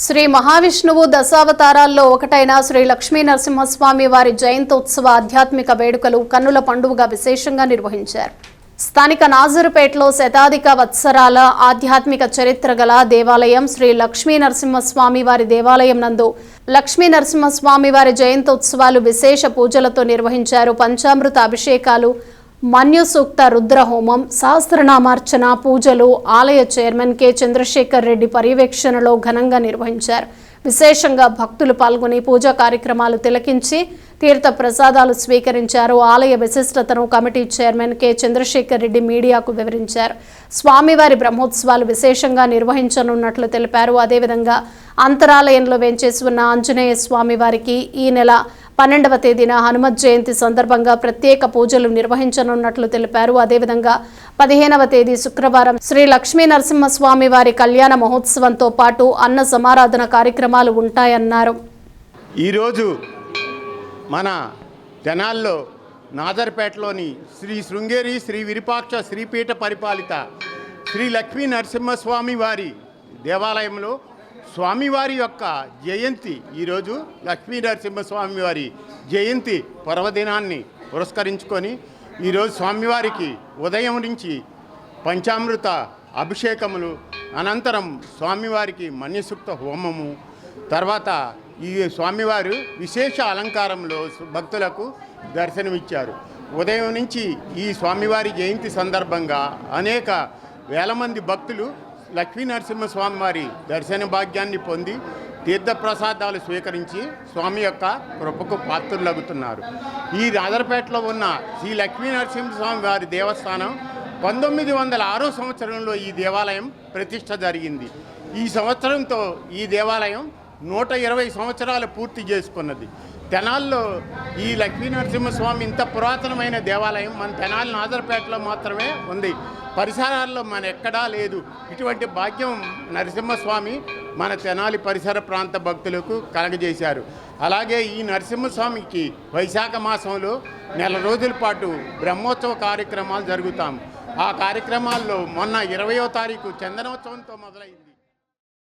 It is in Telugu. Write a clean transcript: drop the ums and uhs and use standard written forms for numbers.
శ్రీ మహావిష్ణువు దశావతారాల్లో ఒకటైన శ్రీ లక్ష్మీ నరసింహస్వామి వారి జయంతోత్సవ ఆధ్యాత్మిక వేడుకలు కన్నుల పండుగగా విశేషంగా నిర్వహించారు. స్థానిక నాజరుపేటలో శతాధిక వత్సరాల ఆధ్యాత్మిక చరిత్ర గల దేవాలయం శ్రీ లక్ష్మీ నరసింహస్వామి వారి దేవాలయం నందు లక్ష్మీ నరసింహస్వామి వారి జయంతోత్సవాలు విశేష పూజలతో నిర్వహించారు. పంచామృత అభిషేకాలు, మన్యుసూక్త రుద్రహోమం, సహస్రనామార్చన పూజలు ఆలయ చైర్మన్ కె చంద్రశేఖర్ రెడ్డి పర్యవేక్షణలో ఘనంగా నిర్వహించారు. విశేషంగా భక్తులు పాల్గొని పూజా కార్యక్రమాలు తిలకించి తీర్థ ప్రసాదాలు స్వీకరించారు. ఆలయ విశిష్టతను committee chairman K Chandrasekhar Reddy మీడియాకు వివరించారు. స్వామివారి బ్రహ్మోత్సవాలు విశేషంగా నిర్వహించనున్నట్లు తెలిపారు. అదేవిధంగా అంతరాలయంలో వేంచేసి ఉన్న ఆంజనేయ స్వామి వారికి ఈ నెల 12వ తేదీన హనుమత్ జయంతి సందర్భంగా ప్రత్యేక పూజలు నిర్వహించనున్నట్లు తెలిపారు. అదేవిధంగా 15వ తేదీ శుక్రవారం శ్రీ లక్ష్మీ నరసింహస్వామి వారి కళ్యాణ మహోత్సవంతో పాటు అన్న సమారాధన కార్యక్రమాలు ఉంటాయన్నారు. ఈరోజు మన తెనాల్లో నాజర్పేటలోని శ్రీ శృంగేరి శ్రీ విరూపాక్ష శ్రీపీఠ పరిపాలిత శ్రీ లక్ష్మీ నరసింహస్వామి వారి దేవాలయంలో స్వామివారి యొక్క జయంతి ఈరోజు లక్ష్మీ నరసింహస్వామి వారి జయంతి పర్వదినాన్ని పురస్కరించుకొని ఈరోజు స్వామివారికి ఉదయం నుంచి పంచామృత అభిషేకములు, అనంతరం స్వామివారికి మన్యసూక్త హోమము, తర్వాత ఈ స్వామివారు విశేష అలంకారంలో భక్తులకు దర్శనమిచ్చారు. ఉదయం నుంచి ఈ స్వామివారి జయంతి సందర్భంగా అనేక వేల మంది భక్తులు లక్ష్మీ నరసింహస్వామి వారి దర్శన భాగ్యాన్ని పొంది తీర్థప్రసాదాలు స్వీకరించి స్వామి యొక్క కృపకు పాత్రులగుతున్నారు. ఈ రాజరపేటలో ఉన్న శ్రీ లక్ష్మీ నరసింహస్వామి వారి దేవస్థానం 1906 సంవత్సరంలో ఈ దేవాలయం ప్రతిష్ఠ జరిగింది. ఈ సంవత్సరంతో ఈ దేవాలయం 120 సంవత్సరాలు పూర్తి చేసుకున్నది. తెనాల్లో ఈ లక్ష్మీ నరసింహస్వామి ఇంత పురాతనమైన దేవాలయం మన తెనాలి నాజర్పేటలో మాత్రమే ఉంది. పరిసరాల్లో మన ఎక్కడా లేదు. ఇటువంటి భాగ్యం నరసింహస్వామి మన తెనాలి పరిసర ప్రాంత భక్తులకు కలగజేశారు. అలాగే ఈ నరసింహస్వామికి వైశాఖ మాసంలో నెల రోజుల పాటు బ్రహ్మోత్సవ కార్యక్రమాలు జరుగుతాం. ఆ కార్యక్రమాల్లో మొన్న 20వ తారీఖు చందనోత్సవంతో మొదలైంది.